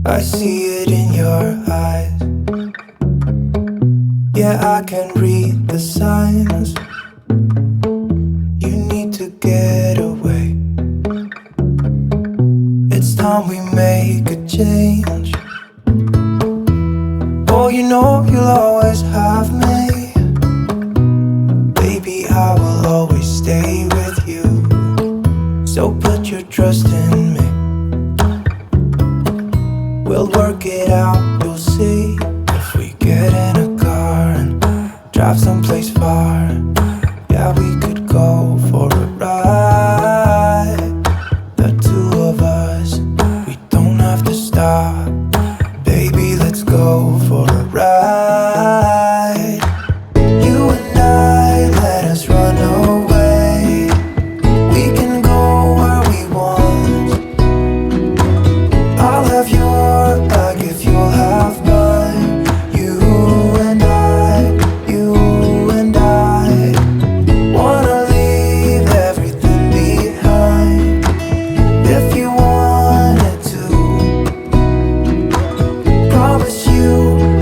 I see it in your eyes. Yeah, I can read the signs. You need to get away. It's time we make a change. Oh, you know you'll always have me. Baby, I will always stay with you. So put your trust in me. We'll work it out, you'll see. If we get in a car and drive someplace far, yeah, we could go for a ride. The two of us, we don't have to stop. Baby, let's go for a ride. You and I, let us run away. We can go where we want. I'll have your back if you'll have mine. You and I wanna leave everything behind. If you wanted to, promise you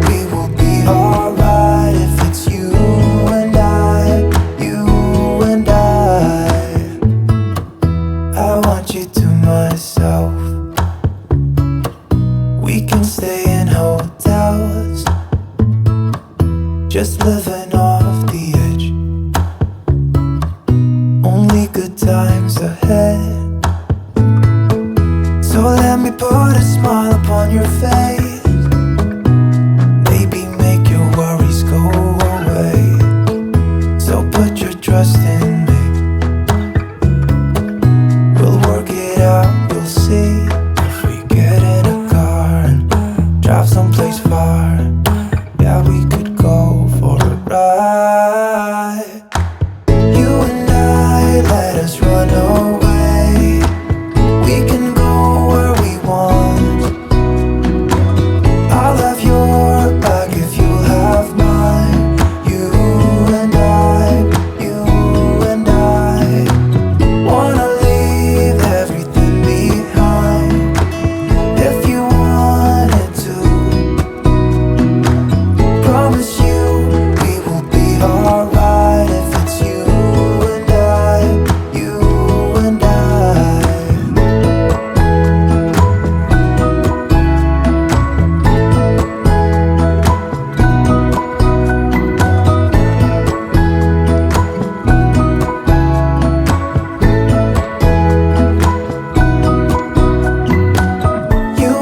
we will be alright. If it's you and I want you to myself. We can stay in hotels, just living off the edge. Only good times ahead. So let me put a smile upon your face. Maybe make your worries go away. So put your trust in me. We'll work it out, you'll see. If we get in a car and drive someplace far, yeah, we could go for a ride. You and I, let us run away. We can go where we want. I'll have your back if you'll have mine. You and I wanna leave everything behind. If you wanted to, promise you we will be alright. If it's you and I. You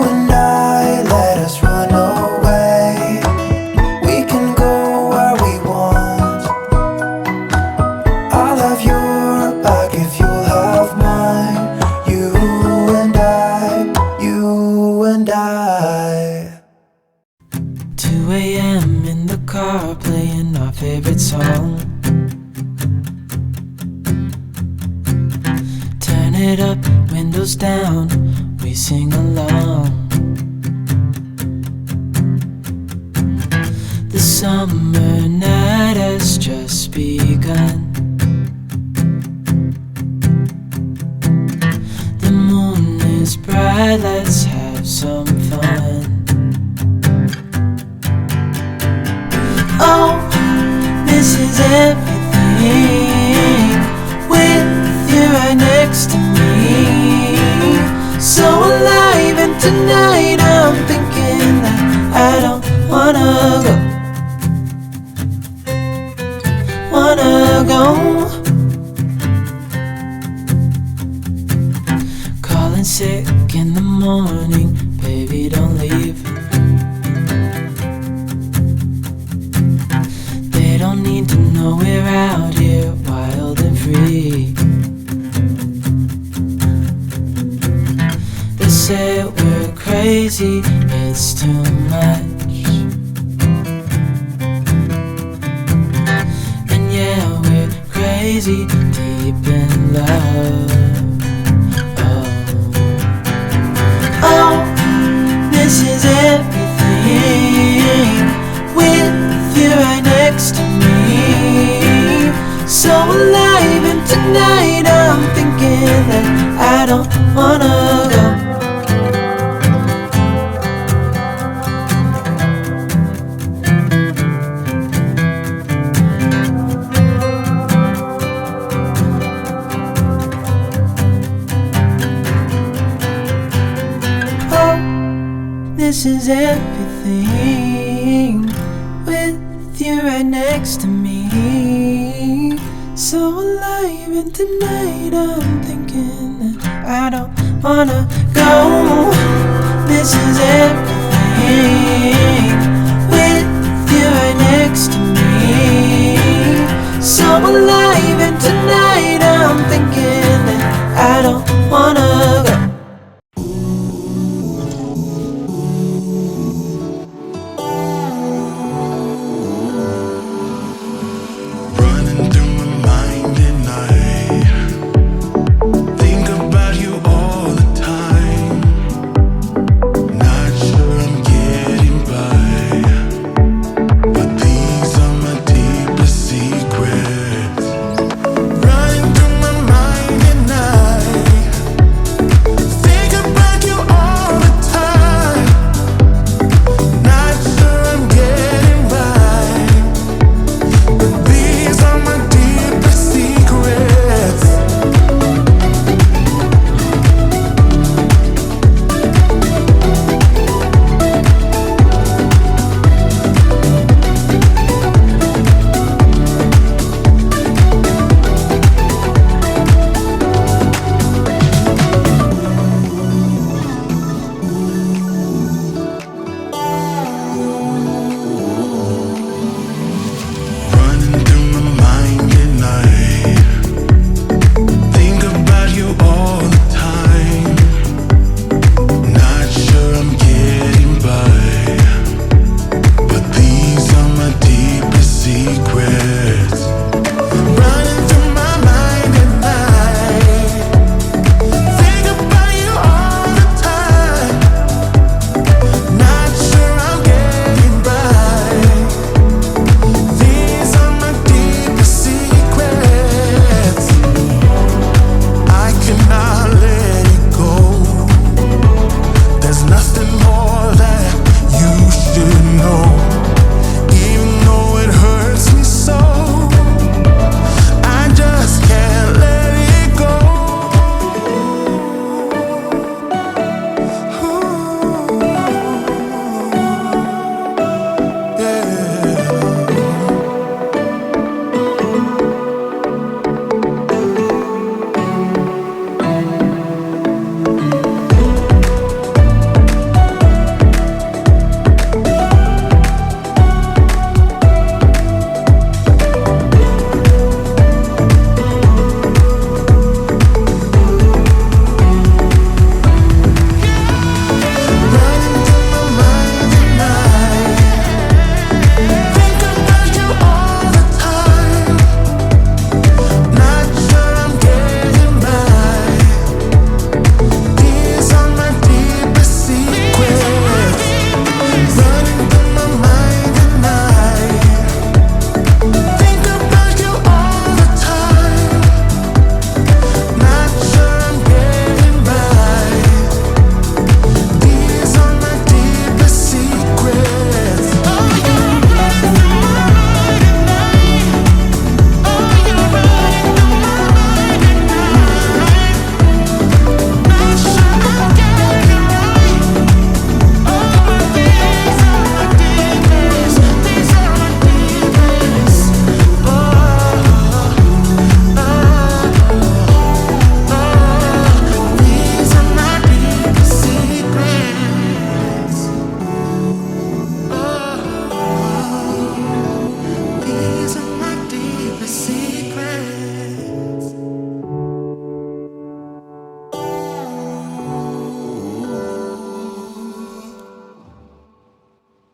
and I, let us run away. We can go where we want. I'll have your back if you'll have mine. You and I. 2 a.m. in the car playing our favorite song. Turn it up, windows down, we sing along. The summer night has just begun. The moon is bright, let's have some fun. Oh, this is everything with you right next to me. So alive, and tonight I'm thinking that I don't wanna go. Calling sick in the morning, baby, don't leave. They don't need to know we're out here wild and free. They say we're crazy, it's too much. And yeah, we're crazy, deep in love. Oh, this is everything with you right next to me. So alive, and tonight I'm thinking that I don't wanna go. this is everything with you right next to me. So alive, and tonight I'm thinking that I don't wanna go